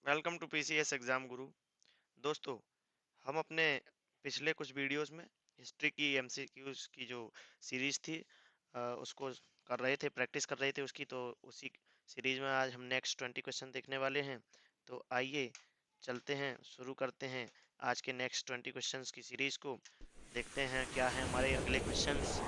Welcome to PCS exam गुरु। दोस्तों, हम अपने पिछले कुछ वीडियोस में हिस्ट्री की एमसीक्यूज की जो सीरीज थी उसको कर रहे थे, प्रैक्टिस कर रहे थे उसकी। तो उसी सीरीज में आज हम नेक्स्ट 20 क्वेश्चन देखने वाले हैं। तो आइए चलते हैं, शुरू करते हैं आज के नेक्स्ट 20 क्वेश्चंस की सीरीज को। देखते हैं क्या है हमारे अगले क्वेश्चंस।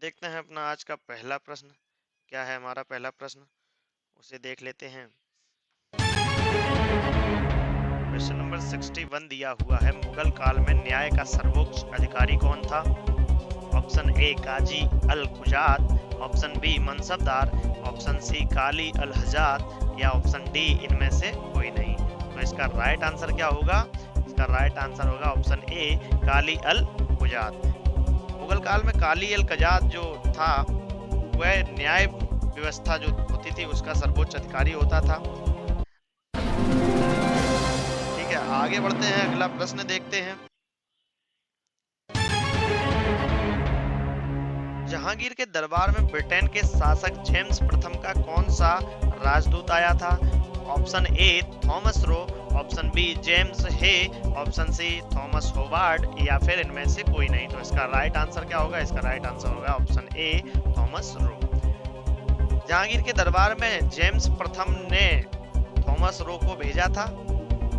देखते हैं अपना आज का पहला प्रश्न क्या है। हमारा पहला प्रश्न उसे देख लेते हैं। क्वेश्चन नंबर 61 दिया हुआ है, मुगल काल में न्याय का सर्वोच्च अधिकारी कौन था? ऑप्शन ए काजी अल कुजात, ऑप्शन बी मनसबदार, ऑप्शन सी काली अल हजात या ऑप्शन डी इनमें से कोई नहीं। तो इसका राइट आंसर क्या होगा? इसका राइट आंसर होगा option A Kali Al Kujat. Mughal काल में काली अल कुजात जो था वह न्याय व्यवस्था जो होती थी उसका सर्वोच्च अधिकारी होता था। ठीक है, आगे बढ़ते हैं, अगला प्रश्न देखते हैं। जहांगीर के दरबार में ब्रिटेन के शासक जेम्स प्रथम का कौन सा राजदूत आया था? Option A Thomas Roe, option B James Hay, option C Thomas Howard या फिर इनमें से कोई नहीं। तो इसका राइट आंसर क्या होगा? इसका राइट आंसर होगा ऑप्शन ए थॉमस रो। जहांगीर के दरबार में जेम्स प्रथम ने थॉमस रो को भेजा था।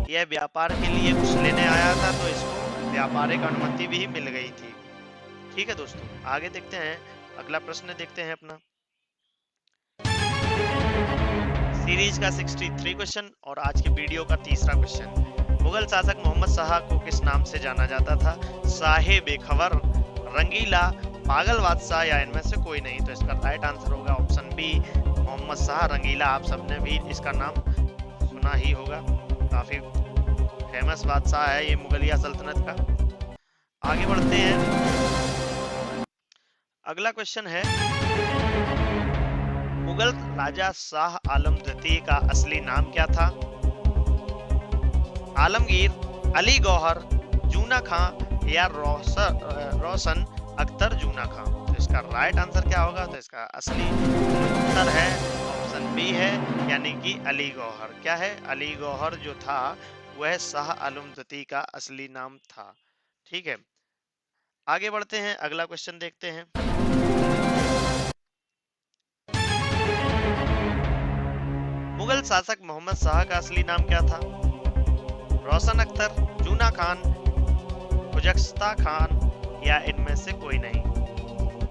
यह व्यापार के लिए कुछ लेने आया था, तो इसको व्यापारिक अनुमति भी मिल गई थी। ठीक है दोस्तों, आगे देखते हैं, अगला प्रश्न देखते हैं अपना सीरीज का 63 क्वेश्चन और आज के वीडियो का तीसरा क्वेश्चन। मुगल शासक मोहम्मद शाह को किस नाम से जाना जाता था? शाहे बेखबर, रंगीला, पागल बादशाह या इनमें से कोई नहीं। तो इसका राइट आंसर होगा ऑप्शन बी मोहम्मद शाह रंगीला। आप सबने भी इसका नाम सुना ही होगा, काफी फेमस बादशाह है ये मुगलिया सल्तनत का। आगे बढ़ते हैं, अगला क्वेश्चन है, मुगल राजा शाह आलम द्वितीय का असली नाम क्या था? आलमगीर, अली गौहर, जूना खां या रोशन अख्तर जूना खां। तो इसका राइट आंसर क्या होगा? तो इसका असली उत्तर है ऑप्शन बी है, यानी कि अली गौहर। क्या है? अली गौहर जो था वह शाह आलम द्वितीय का असली नाम था। ठीक है, आगे बढ़ते हैं, अगला क्वेश्चन देखते हैं। मुगल शासक मोहम्मद शाह का असली नाम क्या था? रोशन अख्तर, जूना खान, खुजस्ता खान या इनमें से कोई नहीं।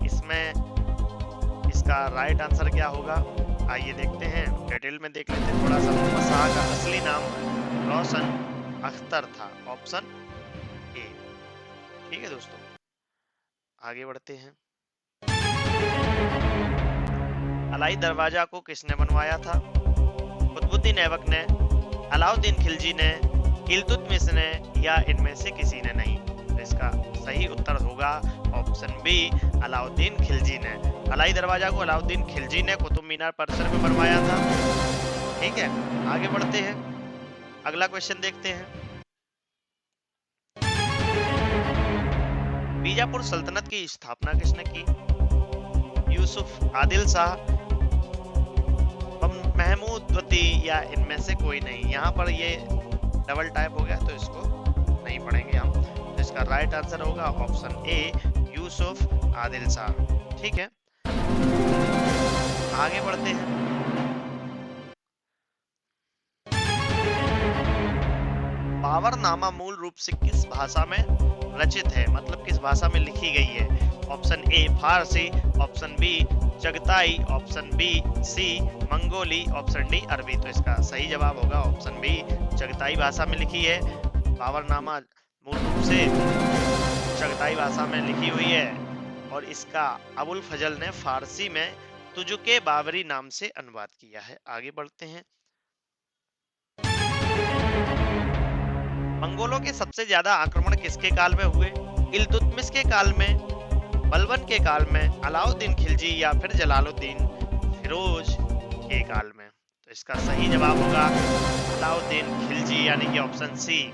इसमें इसका राइट आंसर क्या होगा? आइए देखते हैं, डिटेल में देख लेते हैं थोड़ा सा। मोहम्मद शाह का असली नाम रोशन अख्तर था, ऑप्शन ए। ठीक है दोस्तों, आगे बढ़ते हैं। अलाई दरवाजा को किसने बनवाया था? कुतुबुद्दीन ऐबक ने, अलाउद्दीन खिलजी ने, इल्तुतमिश ने या इनमें से किसी ने नहीं। तो इसका सही उत्तर होगा ऑप्शन बी अलाउद्दीन खिलजी ने। अलाई दरवाजा को अलाउद्दीन खिलजी ने कुतुब मीनार परिसर में बनवाया था। ठीक है, आगे बढ़ते हैं, अगला क्वेश्चन देखते हैं। बीजापुर सल्तनत की स्थापना किसने की? यूसुफ, आदिल शाह, महमूद द्वितीय या इनमें से कोई नहीं। यहाँ पर ये डबल टाइप हो गया तो इसको नहीं पढ़ेंगे हम। तो इसका राइट आंसर होगा ऑप्शन ए यूसुफ आदिल शाह। ठीक है, आगे बढ़ते हैं। बाबरनामा मूल रूप से किस भाषा में रचित है, मतलब किस भाषा में लिखी गई है? ऑप्शन ए फारसी, ऑप्शन बी चगताई, ऑप्शन बी सी मंगोली, ऑप्शन डी अरबी। तो इसका सही जवाब होगा ऑप्शन बी चगताई भाषा में लिखी है। बाबरनामा मूल रूप से चगताई भाषा में लिखी हुई है और इसका अबुल फजल ने फारसी में तुजुके बाबरी नाम से अनुवाद किया है। आगे बढ़ते हैं, मंगोलों के सबसे ज्यादा आक्रमण किसके काल में हुए? इल्तुतमिश के काल में, बलबन के काल में, अलाउद्दीन खिलजी या फिर जलालुद्दीन फिरोज के काल में? तो इसका सही जवाब होगा अलाउद्दीन खिलजी, यानी कि ऑप्शन सी।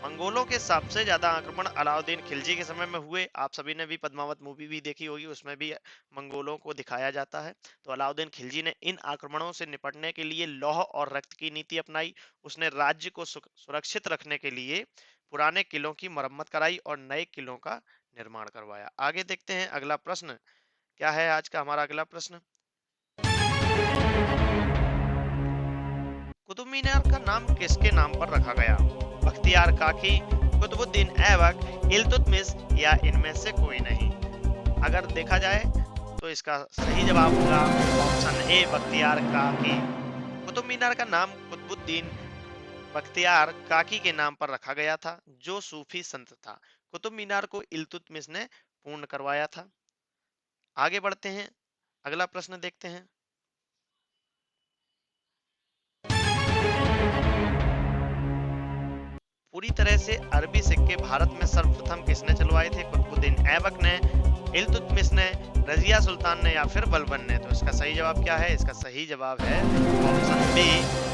मंगोलों के सबसे ज्यादा आक्रमण अलाउद्दीन खिलजी के समय में हुए। आप सभी ने भी पद्मावत मूवी भी देखी होगी, उसमें भी मंगोलों को दिखाया जाता है। तो अलाउद्दीन खिलजी ने इन आक्रमणों से निपटने के लिए लौह और रक्त की नीति अपनाई। उसने राज्य को सुरक्षित रखने के लिए पुराने किलों की मरम्मत कराई और नए किलों का निर्माण करवाया। आगे देखते हैं अगला प्रश्न क्या है। आज का हमारा अगला प्रश्न, कुतुब मीनार का नाम किसके नाम पर रखा गया? बख्तियार काकी, कुतुबुद्दीन ऐबक, इल्तुतमिश या इनमें से कोई नहीं? अगर देखा जाए तो इसका सही जवाब होगा ऑप्शन ए, बख्तियार काकी। कुतुब मीनार का नाम कुतुबुद्दीन बख्तियार काकी के नाम पर रखा गया था, जो सूफी संत था। कुतुब मीनार को इल्तुतमिश ने पूर्ण करवाया था। आगे बढ़ते हैं, अगला प्रश्न देखते हैं। पूरी तरह से अरबी सिक्के भारत में सर्वप्रथम किसने चलवाए थे? कुतुबुद्दीन ऐबक ने, इल्तुतमिश ने, रजिया सुल्तान ने या फिर बलबन ने? तो इसका सही जवाब क्या है? इसका सही जवाब है ऑप्शन बी,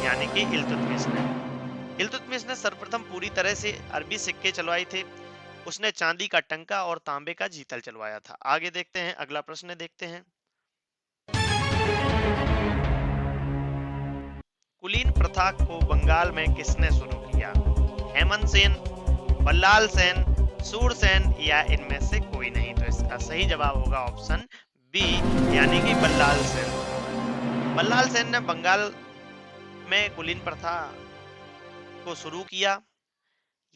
यानी कि इल्तुतमिश ने। इल्तुतमिश ने सर्वप्रथम पूरी तरह से अरबी सिक्के चलवाए थे। उसने चांदी का टंका और तांबे का जीतल चलवाया था। आगे देखते हैं, अगला प्रश्न देखते हैं। कुलीन प्रथा को बंगाल में किसने शुरू किया? हेमंत सेन, बल्लाल सेन, सूरसेन या इनमें से कोई नहीं? तो इसका सही जवाब होगा ऑप्शन बी, यानी कि बल्लाल सेन। बल्लाल सेन ने बंगाल में कुलीन प्रथा को शुरू किया।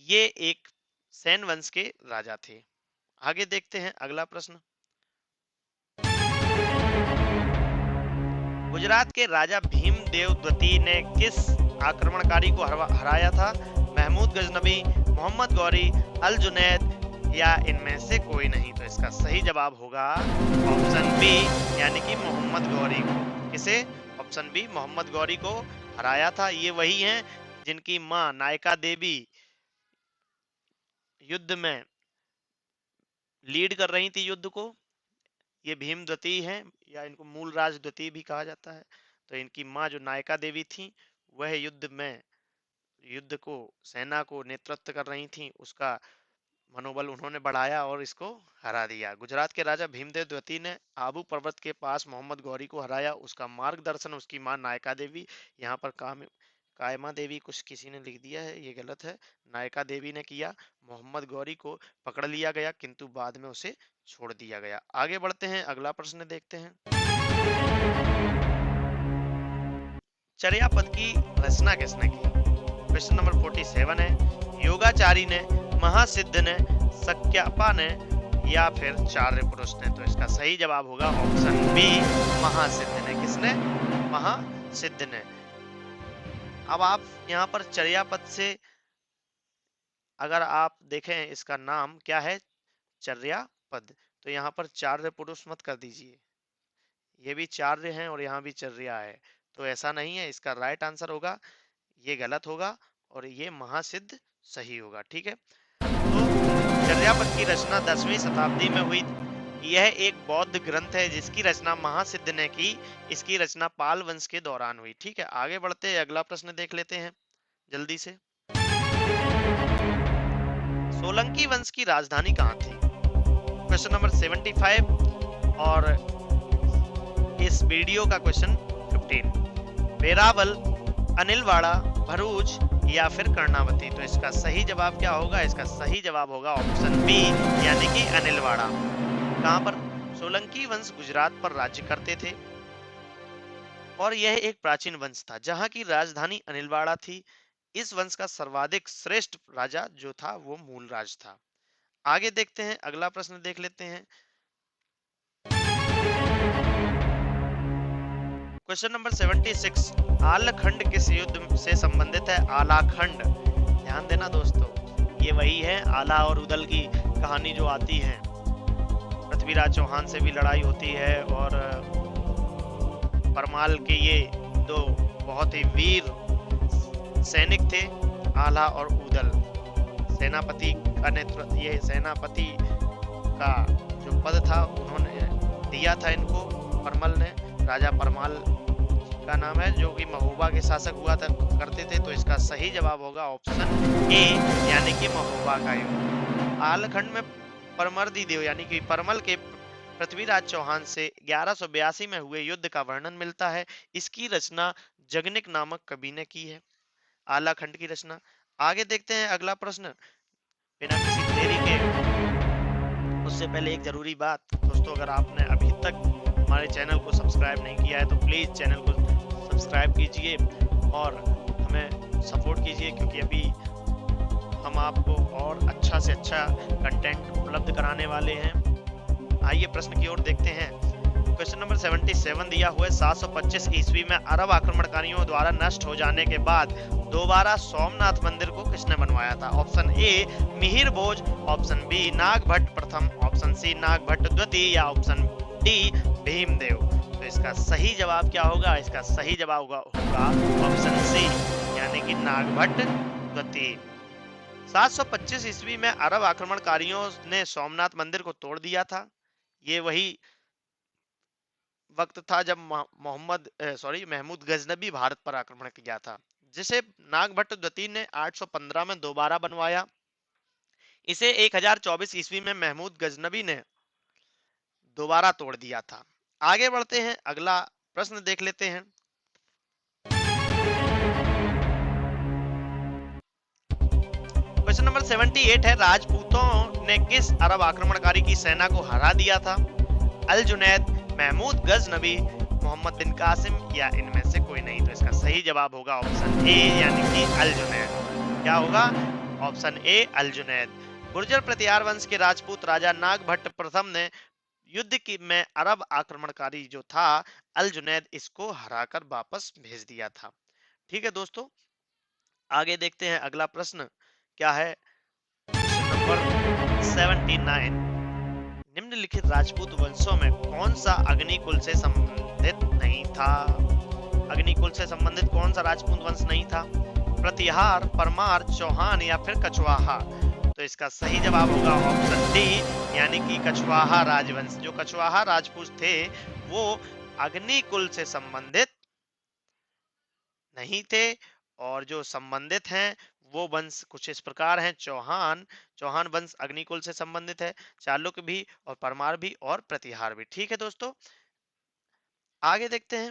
ये एक सेन वंश के राजा थे। आगे देखते हैं अगला प्रश्न। गुजरात के राजा भीमदेव द्वितीय ने किस आक्रमणकारी को हराया था? महमूद गजनबी, मोहम्मद गौरी, अल जुनैद या इनमें से कोई नहीं? तो इसका सही जवाब होगा ऑप्शन बी, यानी कि मोहम्मद गौरी को। किसे? ऑप्शन बी, मोहम्मद गौरी को हराया था। ये वही हैं जिनकी मां नायका देवी युद्ध में लीड कर रही थी युद्ध को। ये भीम द्वितीय हैं, या इनको मूल राज द्वितीय भी कहा जाता है। तो इनकी मां जो नायका देवी थी, वह युद्ध को, सेना को नेतृत्व कर रही थी। उसका मनोबल उन्होंने बढ़ाया और इसको हरा दिया। गुजरात के राजा भीमदेव द्वितीय ने आबू पर्वत के पास मोहम्मद गौरी को हराया। उसका मार्गदर्शन उसकी मां नायका देवी, यहाँ पर कायमा देवी कुछ किसी ने लिख दिया है, ये गलत है, नायका देवी ने किया। मोहम्मद गौरी को पकड़ लिया गया, किंतु बाद में उसे छोड़ दिया गया। आगे बढ़ते हैं, अगला प्रश्न देखते हैं। चर्यापद की रचना किसने की? क्वेश्चन नंबर 47 है। योगाचारी ने, महासिद्ध ने, सक्यापा ने या फिर चार्य पुरुष ने? तो इसका सही जवाब होगा ऑप्शन बी, महासिद्ध ने। किसने? महासिद्ध ने। अब आप यहाँ पर चर्यापद से अगर आप देखें, इसका नाम क्या है? चर्यापद। तो यहाँ पर चार्य पुरुष मत कर दीजिए, ये भी चार्य हैं और यहाँ भी चर्या है, तो ऐसा नहीं है। इसका राइट आंसर होगा, ये गलत होगा और ये महासिद्ध सही होगा। ठीक है, तो चर्यापद की रचना 10वीं शताब्दी में हुई। यह एक बौद्ध ग्रंथ है जिसकी रचना महासिद्ध ने की। इसकी रचना पाल वंश के दौरान हुई। ठीक है, आगे बढ़ते हैं, अगला प्रश्न देख लेते हैं जल्दी से। सोलंकी वंश की राजधानी कहाँ थी? क्वेश्चन नंबर 75 और इस वीडियो का क्वेश्चन 15। वेरावल, अनिलवाड़ा, भरूच या फिर कर्णावती? तो इसका सही जवाब क्या होगा? इसका सही जवाब होगा ऑप्शन बी, यानी कि अनिलवाड़ा। कहां पर? सोलंकी वंश गुजरात पर राज्य करते थे और यह एक प्राचीन वंश था जहां की राजधानी अनिलवाड़ा थी। इस वंश का सर्वाधिक श्रेष्ठ राजा जो था वो मूलराज था। आगे देखते हैं, अगला प्रश्न देख लेते हैं। Question number 76। आलाखंड किस युद्ध से संबंधित है? आलाखंड, ध्यान देना दोस्तों, ये वही है आला और उदल की कहानी जो आती है। पृथ्वीराज चौहान से भी लड़ाई होती है और परमाल के ये दो बहुत ही वीर सैनिक थे, आला और उदल। सेनापति का नेतृत्व, ये सेनापति का जो पद था उन्होंने दिया था इनको, परमल ने, राजा परमाल का नाम है, जो कि महोबा के शासक हुआ था करते थे। तो इसका सही जवाब होगा ऑप्शन ए, यानी कि महोबा का युद्ध। आलखंड में परमर्दी देव यानी कि परमल के पृथ्वीराज चौहान से 1182 में हुए युद्ध का वर्णन मिलता है। इसकी रचना जगनिक नामक कवि ने की है, आलाखंड की रचना। आगे देखते हैं अगला प्रश्न बिना किसी देरी के। उससे पहले एक जरूरी बात दोस्तों, अगर आपने अभी तक हमारे चैनल को सब्सक्राइब नहीं किया है तो प्लीज चैनल को सब्सक्राइब कीजिए और हमें सपोर्ट कीजिए, क्योंकि अभी हम आपको और अच्छा से अच्छा कंटेंट उपलब्ध कराने वाले हैं। आइए प्रश्न की ओर देखते हैं। क्वेश्चन नंबर 77 दिया हुआ है, 725 ईस्वी में अरब आक्रमणकारियों द्वारा नष्ट हो जाने के बाद दोबारा सोमनाथ मंदिर को किसने बनवाया था? Option A Mihir Bhoj, option B Nagabhata प्रथम, ऑप्शन सी नागभट्ट द्वितीय या ऑप्शन डी भीमदेव। तो इसका सही जवाब क्या होगा? इसका सही जवाब होगा ऑप्शन सी, यानी कि नागभट्ट द्वितीय। 725 ईस्वी में अरब आक्रमणकारियों ने सोमनाथ मंदिर को तोड़ दिया था। ये वही वक्त था जब महमूद गजनबी भारत पर आक्रमण किया था, जिसे नागभट्ट द्वितीय ने 815 में दोबारा बनवाया। इसे 1024 ईस्वी में महमूद गजनबी ने दोबारा तोड़ दिया था। आगे बढ़ते हैं, अगला प्रश्न देख लेते हैं। क्वेश्चन नंबर 78 है, राजपूतों ने किस अरब आक्रमणकारी की सेना को हरा दिया था? अल जुनैद, महमूद गजनबी, मोहम्मद बिन कासिम या इनमें से कोई नहीं। तो इसका सही जवाब होगा ऑप्शन ए, यानी कि अल जुनैद। क्या होगा? ऑप्शन ए अल जुनैद। गुर्जर प्रतिहार वंश के राजपूत राजा नागभट्ट प्रथम ने युद्ध की में अरब आक्रमणकारी जो था अल जुनैद, इसको हराकर वापस भेज दिया था। ठीक है दोस्तों, आगे देखते हैं अगला प्रश्न क्या है। क्वेश्चन नंबर 79, निम्नलिखित राजपूत वंशों में कौन सा अग्निकुल से संबंधित नहीं था? अग्निकुल से संबंधित कौन सा राजपूत वंश नहीं था? प्रतिहार, परमार, चौहान या फिर कछवाहा? तो इसका सही जवाब होगा ऑप्शन डी, यानी कि कछवाहा राजवंश। जो कछवाहा राजपूत थे वो अग्निकुल से संबंधित नहीं थे, और जो संबंधित हैं वो वंश कुछ इस प्रकार हैं। चौहान वंश अग्निकुल से संबंधित है, चालुक्य भी और परमार भी और प्रतिहार भी। ठीक है दोस्तों, आगे देखते हैं।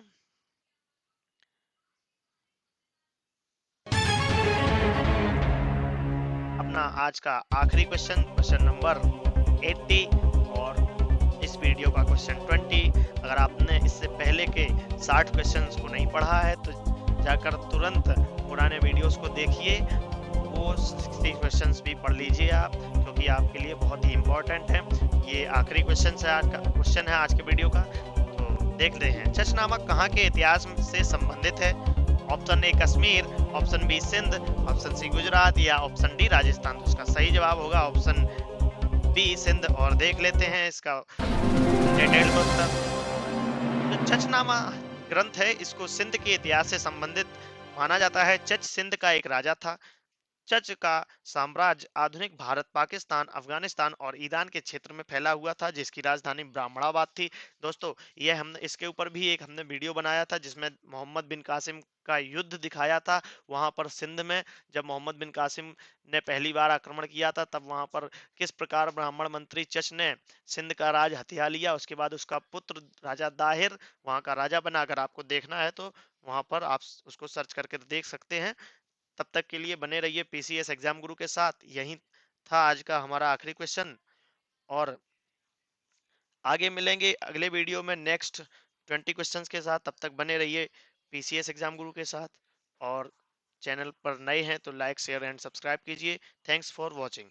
अपना आज का आखिरी क्वेश्चन, क्वेश्चन नंबर 80 और इस वीडियो का क्वेश्चन 20। अगर आपने इससे पहले के 60 क्वेश्चंस को नहीं पढ़ा है तो जाकर तुरंत पुराने वीडियोस को देखिए, वो 60 क्वेश्चंस भी पढ़ लीजिए आप, क्योंकि आपके लिए बहुत ही इंपॉर्टेंट है। ये आखिरी क्वेश्चन है आज के वीडियो का। तो देख रहे हैं, चच नामक कहाँ के इतिहास से संबंधित है? Option A Kashmir, option B Sindh, option C Gujarat या ऑप्शन डी राजस्थान। तो इसका सही जवाब होगा ऑप्शन बी सिंध। और देख लेते हैं इसका डिटेल्ड उत्तर। जो चचनामा ग्रंथ है इसको सिंध के इतिहास से संबंधित माना जाता है। चच सिंध का एक राजा था। चच का साम्राज्य आधुनिक भारत, पाकिस्तान, अफगानिस्तान और ईरान के क्षेत्र में फैला हुआ था, जिसकी राजधानी ब्राह्मणाबाद थी। दोस्तों ये हमने इसके ऊपर भी एक वीडियो बनाया था जिसमें मोहम्मद बिन कासिम का युद्ध दिखाया था। वहां पर सिंध में जब मोहम्मद बिन कासिम ने पहली बार आक्रमण किया था, तब वहां पर किस प्रकार ब्राह्मण मंत्री चच ने सिंध का राज हथिया लिया। उसके बाद उसका पुत्र राजा दाहिर वहां का राजा बना। अगर आपको देखना है तो वहां पर आप उसको सर्च करके देख सकते हैं। तब तक के लिए बने रहिए पीसीएस एग्जाम गुरु के साथ। यही था आज का हमारा आखिरी क्वेश्चन, और आगे मिलेंगे अगले वीडियो में नेक्स्ट 20 क्वेश्चंस के साथ। तब तक बने रहिए पीसीएस एग्जाम गुरु के साथ, और चैनल पर नए हैं तो लाइक, शेयर एंड सब्सक्राइब कीजिए। Thanks for watching.